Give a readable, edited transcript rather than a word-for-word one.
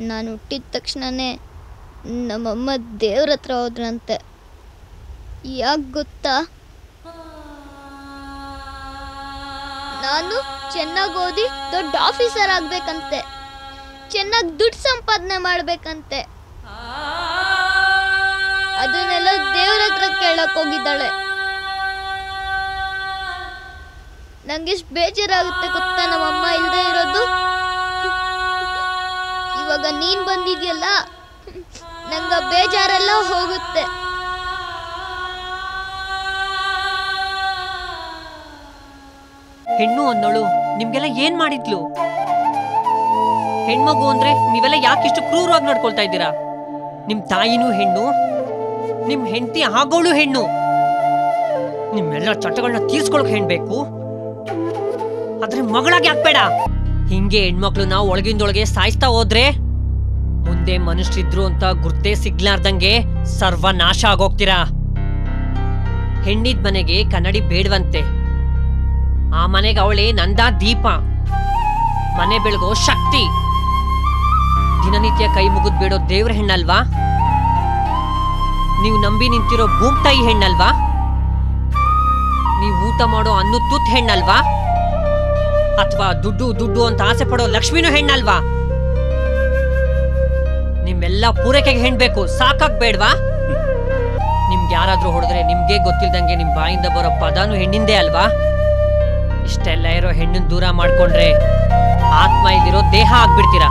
ನಾನು ಹುಟ್ಟಿದ ತಕ್ಷಣನೇ ನಮ್ಮಮ್ಮ ದೇವ್ರ ಹತ್ರ ಹೋದ್ರಂತೆ. ಯಾಕೆ ಗೊತ್ತಾ? ನಾನು ಚೆನ್ನಾಗಿ ಓದಿ ದೊಡ್ಡ ಆಫೀಸರ್ ಆಗ್ಬೇಕಂತೆ, ಚೆನ್ನಾಗಿ ದುಡ್ಡು ಸಂಪಾದನೆ ಮಾಡ್ಬೇಕಂತೆ. ಅದನ್ನೆಲ್ಲ ದೇವ್ರ ಹತ್ರ ಕೇಳಕ್ ಹೋಗಿದ್ದಾಳೆ. ನಂಗೆಷ್ಟು ಬೇಜಾರಾಗುತ್ತೆ ಗೊತ್ತಾ ನಮ್ಮಮ್ಮ ಇಲ್ಲದೆ ಇರೋದು. ಇವಾಗ ನೀನ್ ಬಂದಿದ್ಯಲ್ಲ, ನಂಗ ಬೇಜಾರೆಲ್ಲ ಹೋಗುತ್ತೆ. ಹೆಣ್ಣು ಅನ್ನೋಳು ನಿಮ್ಗೆಲ್ಲ ಏನ್ ಮಾಡಿದ್ಲು? ಹೆಣ್ಮಗು ಅಂದ್ರೆ ನೀವೆಲ್ಲ ಯಾಕಿಷ್ಟು ಕ್ರೂರವಾಗಿ ನಡ್ಕೊಳ್ತಾ ಇದ್ದೀರಾ? ನಿಮ್ ತಾಯಿನೂ ಹೆಣ್ಣು, ನಿಮ್ ಹೆಂಡತಿ ಆಗೋಳು ಹೆಣ್ಣು. ನಿಮ್ಮೆಲ್ಲ ಚಟಗಳನ್ನ ತೀರ್ಸ್ಕೊಳಕ್ ಹೆಣ್ಬೇಕು, ಆದ್ರೆ ಮಗಳಾಗಿ ಹಾಕ್ಬೇಡ. ಹಿಂಗೆ ಹೆಣ್ಮಕ್ಳು ನಾವು ಒಳಗಿಂದೊಳಗೆ ಸಾಯಿಸ್ತಾ ಹೋದ್ರೆ ಮುಂದೆ ಮನುಷ್ಯರಿದ್ರು ಅಂತ ಗುರ್ತೇ ಸಿಗ್ಲಾರ್ದಂಗೆ ಸರ್ವನಾಶ ಆಗೋಗ್ತೀರಾ. ಹೆಣ್ಣಿದ್ ಮನೆಗೆ ಕನ್ನಡಿ ಬೇಡವಂತೆ, ಆ ಮನೆಗೆ ಅವಳೇ ನಂದಾ ದೀಪ, ಮನೆ ಬೆಳಗೋ ಶಕ್ತಿ. ದಿನನಿತ್ಯ ಕೈ ಮುಗಿದ್ ಬೇಡೋ ದೇವ್ರ ಹೆಣ್ಣಲ್ವಾ? ನೀವು ನಂಬಿ ನಿಂತಿರೋ ಭೂಮ್ತಾಯಿ ಹೆಣ್ಣಲ್ವಾ? ನೀವು ಊಟ ಮಾಡೋ ಅನ್ನದ ತುತ್ತು ಹೆಣ್ಣಲ್ವಾ? ಅಥವಾ ದುಡ್ಡು ದುಡ್ಡು ಅಂತ ಆಸೆ ಪಡೋ ಲಕ್ಷ್ಮಿನೂ ಹೆಣ್ಣಲ್ವಾ? ನಿಮ್ಮೆಲ್ಲ ಪೂರೈಕೆಗೆ ಹೆಣ್ಬೇಕು, ಸಾಕಾಗ್ ಬೇಡ್ವಾ? ನಿಮ್ಗೆ ಯಾರಾದ್ರೂ ಹೊಡೆದ್ರೆ ನಿಮ್ಗೆ ಗೊತ್ತಿಲ್ದಂಗೆ ನಿಮ್ ಬಾಯಿಂದ ಬರೋ ಪದಾನು ಹೆಣ್ಣಿಂದೇ ಅಲ್ವಾ? ಇಷ್ಟೆಲ್ಲ ಇರೋ ಹೆಣ್ಣನ್ ದೂರ ಮಾಡ್ಕೊಂಡ್ರೆ ಆತ್ಮ ಇಲ್ಲಿರೋ ದೇಹ ಆಗ್ಬಿಡ್ತೀರಾ.